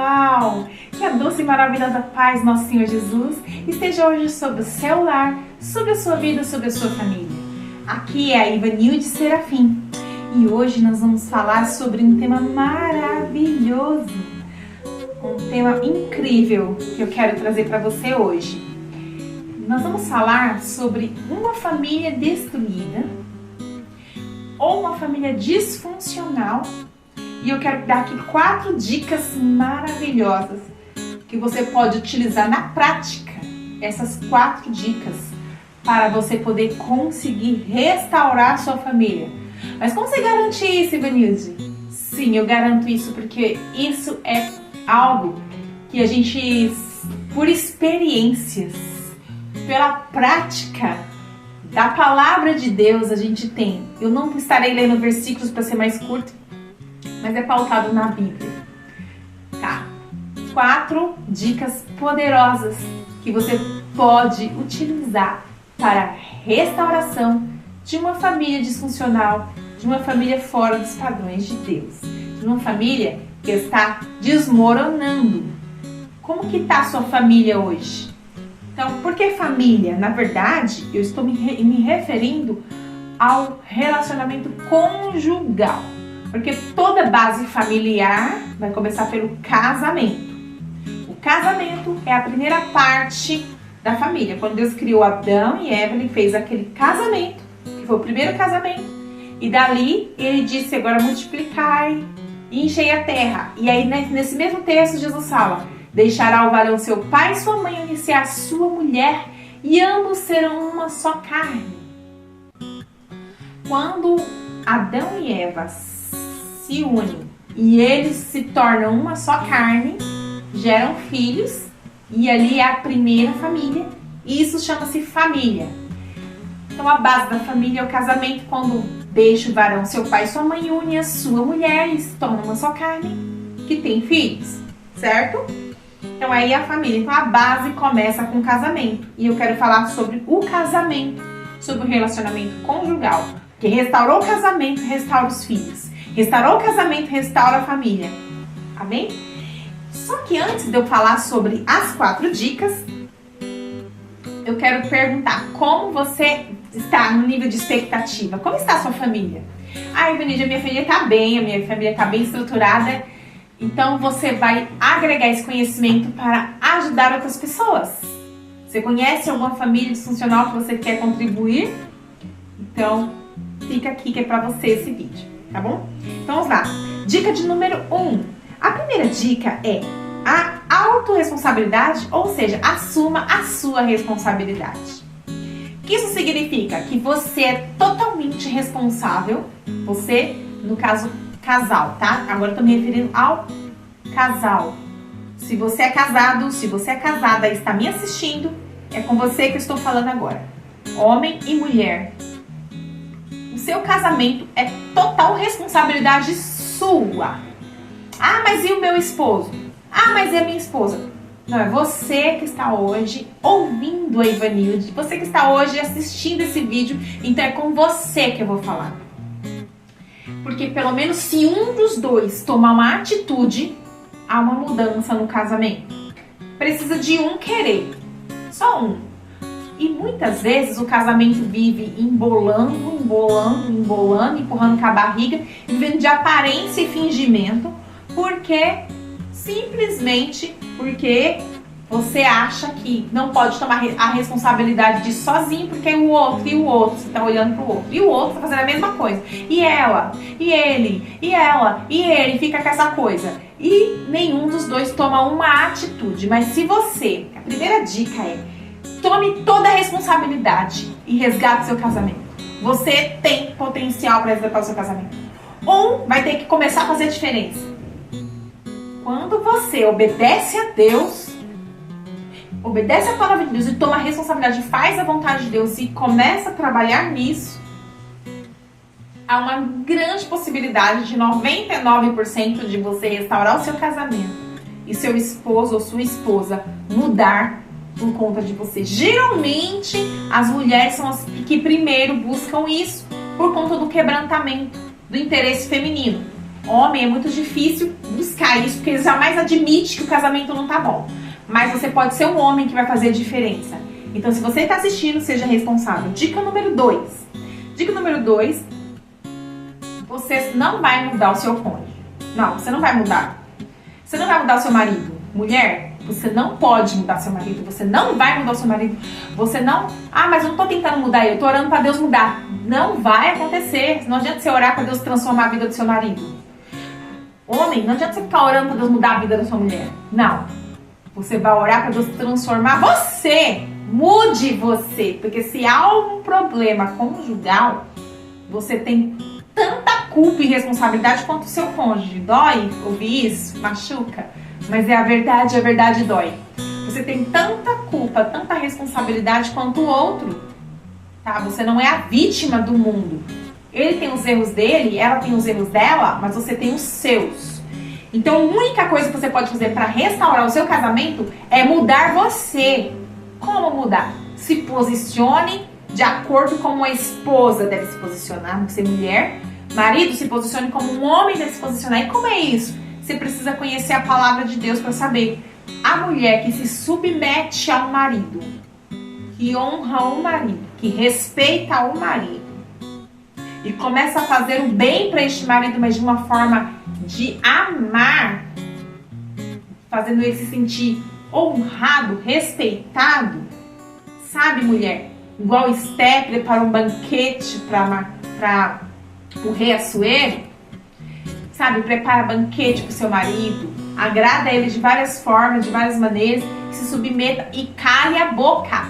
pessoal! Que a doce e maravilhosa paz nosso Senhor Jesus esteja hoje sobre o seu lar, sobre a sua vida, sobre a sua família. Aqui é a Ivanilde Serafim e hoje nós vamos falar sobre um tema maravilhoso, um tema incrível que eu quero trazer para você hoje. Nós vamos falar sobre uma família destruída ou uma família disfuncional. E eu quero dar aqui 4 dicas maravilhosas que você pode utilizar na prática. Essas 4 dicas para você poder conseguir restaurar a sua família. Mas como você garante isso, Ivanilde? Sim, eu garanto isso porque isso é algo que a gente, por experiências, pela prática da palavra de Deus, a gente tem. Eu não estarei lendo versículos para ser mais curto, mas é pautado na Bíblia. Tá? 4 dicas poderosas que você pode utilizar para a restauração de uma família disfuncional, de uma família fora dos padrões de Deus, de uma família que está desmoronando. Como que está a sua família hoje? Então, por que família? Na verdade, eu estou me referindo ao relacionamento conjugal. Porque toda base familiar vai começar pelo casamento. O casamento é a primeira parte da família. Quando Deus criou Adão e Eva, Ele fez aquele casamento, que foi o primeiro casamento. E dali, Ele disse, agora multiplicai e enchei a terra. E aí, nesse mesmo texto, Jesus fala, deixará o varão seu pai e sua mãe unir-se à sua mulher, e ambos serão uma só carne. Quando Adão e Eva se unem e eles se tornam uma só carne, geram filhos, e ali é a primeira família, e isso chama-se família. Então a base da família é o casamento, quando deixa o varão, seu pai e sua mãe, une a sua mulher e se torna uma só carne, que tem filhos, certo? Então aí a família, então a base começa com o casamento, e eu quero falar sobre o casamento, sobre o relacionamento conjugal, que restaurou o casamento, restaura os filhos. Restaurou o casamento, restaura a família. Amém? Só que antes de eu falar sobre as 4 dicas, eu quero perguntar como você está no nível de expectativa. Como está a sua família? Ivanilde, a minha família está bem, a minha família está bem estruturada. Então você vai agregar esse conhecimento para ajudar outras pessoas. Você conhece alguma família disfuncional que você quer contribuir? Então fica aqui que é para você esse vídeo. Tá bom? Então vamos lá. Dica de número 1. A primeira dica é a autorresponsabilidade, ou seja, assuma a sua responsabilidade. O que isso significa? Que você é totalmente responsável, você, no caso, casal, tá? Agora eu tô me referindo ao casal. Se você é casado, se você é casada e está me assistindo, é com você que eu estou falando agora. Homem e mulher. O seu casamento é total responsabilidade sua. Ah, mas e o meu esposo? Ah, mas e a minha esposa? Não, é você que está hoje ouvindo a Ivanilde, você que está hoje assistindo esse vídeo, então é com você que eu vou falar. Porque pelo menos se um dos dois tomar uma atitude, há uma mudança no casamento. Precisa de um querer, só um. E muitas vezes o casamento vive embolando, empurrando com a barriga, vivendo de aparência e fingimento, simplesmente porque você acha que não pode tomar a responsabilidade disso sozinho, porque o outro, você está olhando para o outro, e o outro está fazendo a mesma coisa. E ela, e ele, e ela, e ele, fica com essa coisa. E nenhum dos dois toma uma atitude. Mas se você, a primeira dica é, tome toda a responsabilidade e resgate seu casamento. Você tem potencial para resgatar o seu casamento. Vai ter que começar a fazer a diferença. Quando você obedece a Deus, obedece a palavra de Deus e toma a responsabilidade, faz a vontade de Deus e começa a trabalhar nisso, há uma grande possibilidade de 99% de você restaurar o seu casamento e seu esposo ou sua esposa mudar por conta de você. Geralmente, as mulheres são as que primeiro buscam isso por conta do quebrantamento, do interesse feminino. Homem, é muito difícil buscar isso, porque ele jamais admite que o casamento não tá bom. Mas você pode ser um homem que vai fazer a diferença. Então, se você está assistindo, seja responsável. Dica número 2. Dica número 2. Você não vai mudar o seu cônjuge. Não, você não vai mudar. Você não vai mudar o seu marido. Mulher, você não pode mudar seu marido. Você não vai mudar o seu marido. Você não... Ah, mas eu não tô tentando mudar ele. Eu tô orando para Deus mudar. Não vai acontecer. Não adianta você orar para Deus transformar a vida do seu marido. Homem, não adianta você ficar orando para Deus mudar a vida da sua mulher. Não. Você vai orar para Deus transformar você. Mude você. Porque se há um problema conjugal, você tem tanta culpa e responsabilidade quanto o seu cônjuge. Dói ouvir isso? Machuca? Mas é a verdade dói. Você tem tanta culpa, tanta responsabilidade quanto o outro. Tá? Você não é a vítima do mundo. Ele tem os erros dele, ela tem os erros dela, mas você tem os seus. Então a única coisa que você pode fazer para restaurar o seu casamento é mudar você. Como mudar? Se posicione de acordo com a esposa deve se posicionar, não ser mulher. Marido, se posicione como um homem deve se posicionar. E como é isso? Você precisa conhecer a palavra de Deus para saber. A mulher que se submete ao marido, que honra o marido, que respeita o marido e começa a fazer o bem para este marido, mas de uma forma de amar, fazendo ele se sentir honrado, respeitado. Sabe, mulher? Igual Esté preparou um banquete para o rei Assuero. Sabe, prepara banquete para o seu marido, agrada ele de várias formas, de várias maneiras, se submeta e cale a boca.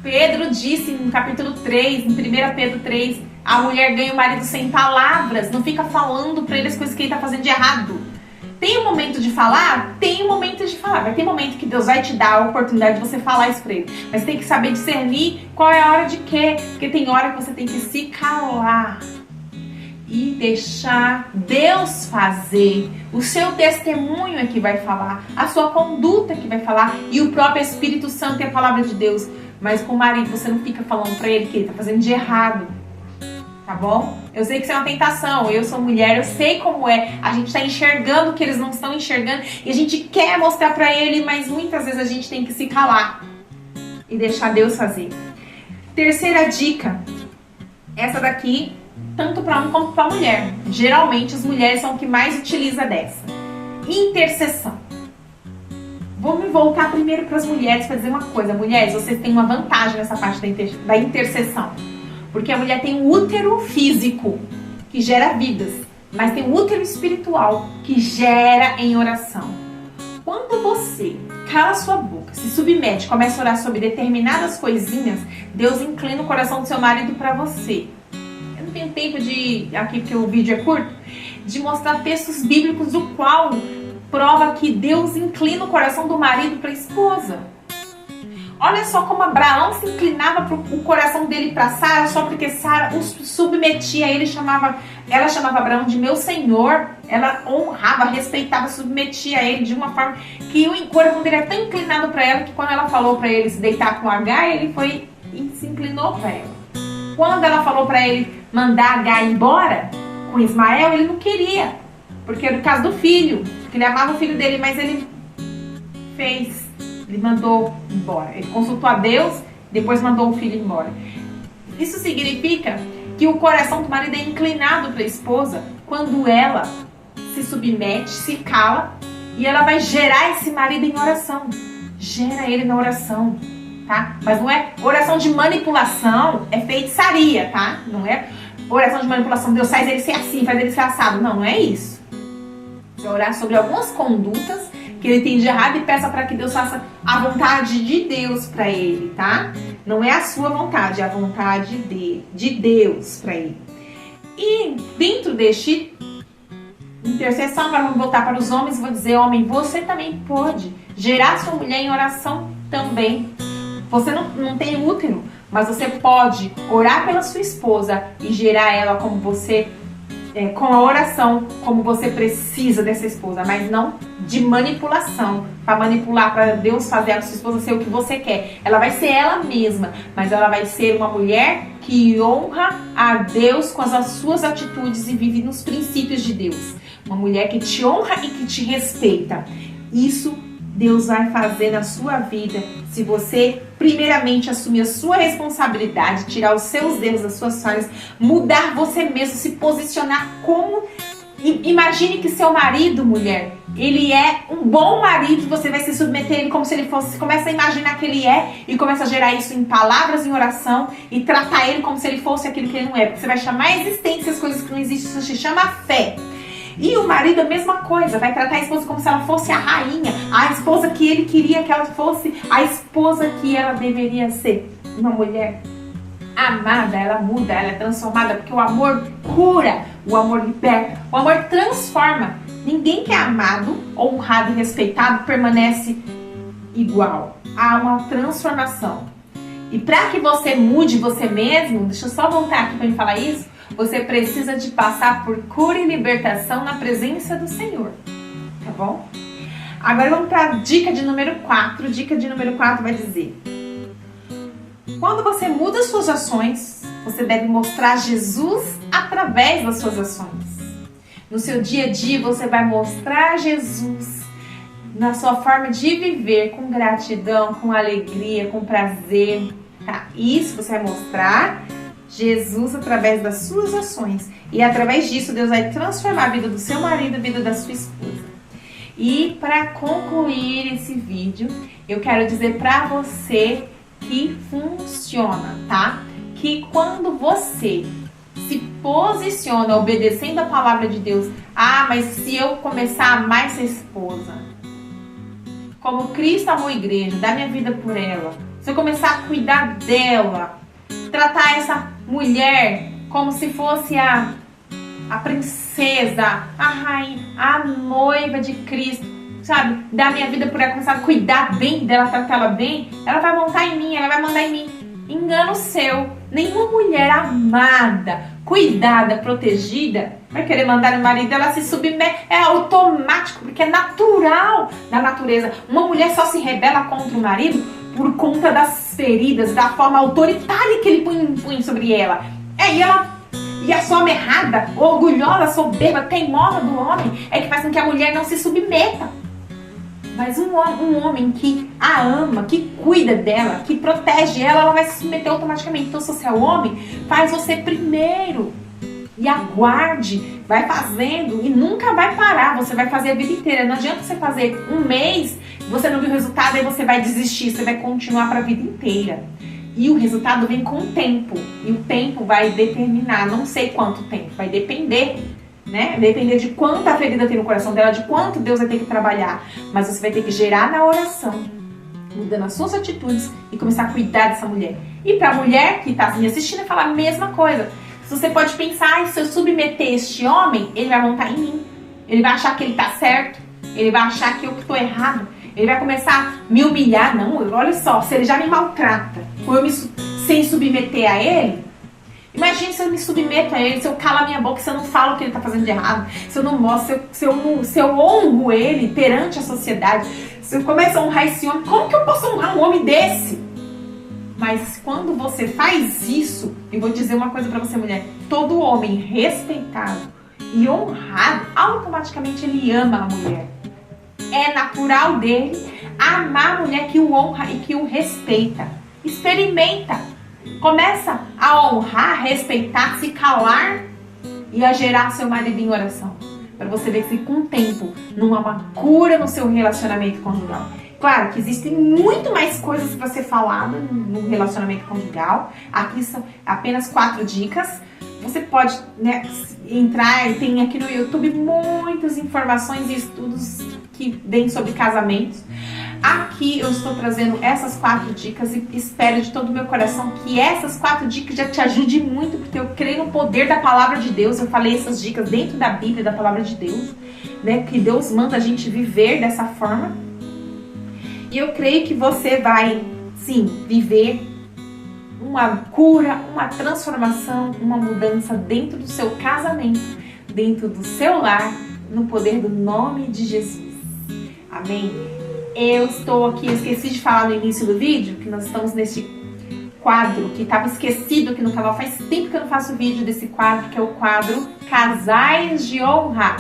Pedro disse no capítulo 3, em 1 Pedro 3, a mulher ganha o marido sem palavras, não fica falando para ele as coisas que ele está fazendo de errado. Tem um momento de falar? Tem um momento de falar. Vai ter momento que Deus vai te dar a oportunidade de você falar isso pra ele. Mas tem que saber discernir qual é a hora de quê. Porque tem hora que você tem que se calar e deixar Deus fazer. O seu testemunho é que vai falar. A sua conduta é que vai falar. E o próprio Espírito Santo é a palavra de Deus. Mas com o marido você não fica falando pra ele que ele tá fazendo de errado. Tá bom? Eu sei que isso é uma tentação, eu sou mulher, eu sei como é. A gente tá enxergando o que eles não estão enxergando e a gente quer mostrar pra ele, mas muitas vezes a gente tem que se calar e deixar Deus fazer. Terceira dica, essa daqui, tanto pra homem como pra mulher. Geralmente as mulheres são o que mais utiliza dessa. Intercessão. Vou me voltar primeiro para as mulheres para dizer uma coisa. Mulheres, vocês têm uma vantagem nessa parte da intercessão. Porque a mulher tem um útero físico, que gera vidas, mas tem um útero espiritual, que gera em oração. Quando você cala sua boca, se submete, começa a orar sobre determinadas coisinhas, Deus inclina o coração do seu marido para você. Eu não tenho tempo aqui porque o vídeo é curto, de mostrar textos bíblicos do qual prova que Deus inclina o coração do marido para a esposa. Olha só como Abraão se inclinava para o coração dele para Sara, só porque Sara o submetia a ele, ela chamava Abraão de meu senhor, ela honrava, respeitava, submetia a ele de uma forma que o coração dele era tão inclinado para ela que quando ela falou para ele se deitar com Agar, ele foi e se inclinou para ela. Quando ela falou para ele mandar Agar embora com Ismael, ele não queria, porque era o caso do filho, porque ele amava o filho dele, mas ele mandou embora. Ele consultou a Deus, depois mandou o filho embora. Isso significa que o coração do marido é inclinado para a esposa quando ela se submete, se cala, e ela vai gerar esse marido em oração. Gera ele na oração, tá? Mas não é oração de manipulação, é feitiçaria, tá? Não é oração de manipulação, Deus faz ele ser assim, faz ele ser assado. Não, não é isso. É orar sobre algumas condutas que ele tem de errado e peça para que Deus faça a vontade de Deus para ele, tá? Não é a sua vontade, é a vontade de Deus para ele. E dentro deste intercessão, agora vamos voltar para os homens, vou dizer, homem, você também pode gerar sua mulher em oração também. Você não tem útero, mas você pode orar pela sua esposa e gerar ela como você com a oração, como você precisa dessa esposa, mas não de manipulação, para manipular, para Deus fazer a sua esposa ser o que você quer. Ela vai ser ela mesma, mas ela vai ser uma mulher que honra a Deus com as suas atitudes e vive nos princípios de Deus. uma mulher que te honra e que te respeita. Isso Deus vai fazer na sua vida se você primeiramente assumir a sua responsabilidade, tirar os seus erros, as suas falhas, mudar você mesmo, se posicionar como... Imagine que seu marido, mulher, ele é um bom marido, você vai se submeter a ele como se ele fosse, começa a imaginar que ele é e começa a gerar isso em palavras, em oração e tratar ele como se ele fosse aquilo que ele não é, porque você vai chamar a existência as coisas que não existem, isso se chama fé. E o marido a mesma coisa, vai tratar a esposa como se ela fosse a rainha, a esposa que ele queria que ela fosse, a esposa que ela deveria ser. Uma mulher amada, ela muda, ela é transformada, porque o amor cura, o amor liberta, o amor transforma. Ninguém que é amado, honrado e respeitado permanece igual. Há uma transformação. E para que você mude você mesmo, deixa eu só voltar aqui para me falar isso, você precisa de passar por cura e libertação na presença do Senhor. Tá bom? Agora vamos para a dica de número 4. Dica de número 4 vai dizer: quando você muda as suas ações, você deve mostrar Jesus através das suas ações. No seu dia a dia, você vai mostrar Jesus na sua forma de viver, com gratidão, com alegria, com prazer. Tá? Isso você vai mostrar Jesus através das suas ações. E através disso, Deus vai transformar a vida do seu marido, a vida da sua esposa. E para concluir esse vídeo, eu quero dizer para você que funciona, tá? Que quando você se posiciona obedecendo a palavra de Deus, mas se eu começar a amar essa esposa, como Cristo amou a igreja, dar minha vida por ela, se eu começar a cuidar dela, tratar essa mulher como se fosse a princesa, a rainha, a noiva de Cristo, sabe? Dar minha vida por ela, começar a cuidar bem dela, tratar ela bem, ela vai montar em mim, ela vai mandar em mim. Engano seu. Nenhuma mulher amada, cuidada, protegida, vai querer mandar no marido, ela se submete, é automático, porque é natural da natureza. Uma mulher só se rebela contra o marido por conta das feridas, da forma autoritária que ele põe sobre ela. E a forma errada, orgulhosa, soberba, teimosa do homem é que faz com que a mulher não se submeta. Mas um homem que a ama, que cuida dela, que protege ela, ela vai se submeter automaticamente. Então, se você é homem, faz você primeiro. E aguarde, vai fazendo e nunca vai parar. Você vai fazer a vida inteira. Não adianta você fazer um mês, você não viu o resultado, aí você vai desistir. Você vai continuar para a vida inteira. E o resultado vem com o tempo. E o tempo vai determinar, não sei quanto tempo, vai depender, né? Depender de quanta ferida tem no coração dela, de quanto Deus vai ter que trabalhar. Mas você vai ter que gerar na oração, mudando as suas atitudes e começar a cuidar dessa mulher. E para a mulher que está me assistindo, falar a mesma coisa. Se você pode pensar, se eu submeter este homem, ele vai montar em mim. Ele vai achar que ele está certo. Ele vai achar que eu estou errado. Ele vai começar a me humilhar. Não, olha só, se ele já me maltrata, ou eu sem submeter a ele, imagine se eu me submeto a ele, se eu calo a minha boca, se eu não falo o que ele está fazendo de errado, se eu não mostro, se eu honro ele perante a sociedade, se eu começo a honrar esse homem, como que eu posso honrar um homem desse? Mas quando você faz isso, eu vou dizer uma coisa pra você, mulher, todo homem respeitado e honrado, automaticamente ele ama a mulher. É natural dele amar a mulher que o honra e que o respeita. Experimenta. Começa a honrar, respeitar, se calar e a gerar seu marido em oração. Para você ver se com o tempo não há uma cura no seu relacionamento conjugal. Claro que existem muito mais coisas para ser falado no relacionamento conjugal. Aqui são apenas 4 dicas. Você pode, né, entrar, tem aqui no YouTube muitas informações e estudos que vêm sobre casamentos. Aqui eu estou trazendo essas 4 dicas e espero de todo o meu coração que essas 4 dicas já te ajudem muito, porque eu creio no poder da palavra de Deus. Eu falei essas dicas dentro da Bíblia, da palavra de Deus, né, que Deus manda a gente viver dessa forma. E eu creio que você vai, sim, viver uma cura, uma transformação, uma mudança dentro do seu casamento, dentro do seu lar, no poder do nome de Jesus. Amém? Eu estou aqui, eu esqueci de falar no início do vídeo, que nós estamos nesse quadro, que estava esquecido aqui no canal, faz tempo que eu não faço vídeo desse quadro, que é o quadro Casais de Honra.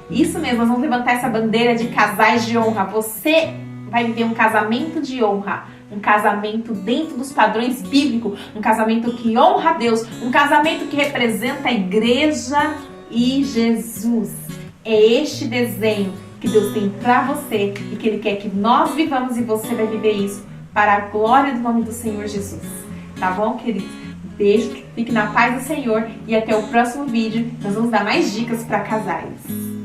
Isso mesmo, nós vamos levantar essa bandeira de casais de honra. Você vai viver um casamento de honra, um casamento dentro dos padrões bíblicos, um casamento que honra a Deus, um casamento que representa a igreja e Jesus. É este desenho que Deus tem para você e que Ele quer que nós vivamos, e você vai viver isso para a glória do nome do Senhor Jesus. Tá bom, queridos? Beijo, fique na paz do Senhor e até o próximo vídeo. Nós vamos dar mais dicas para casais.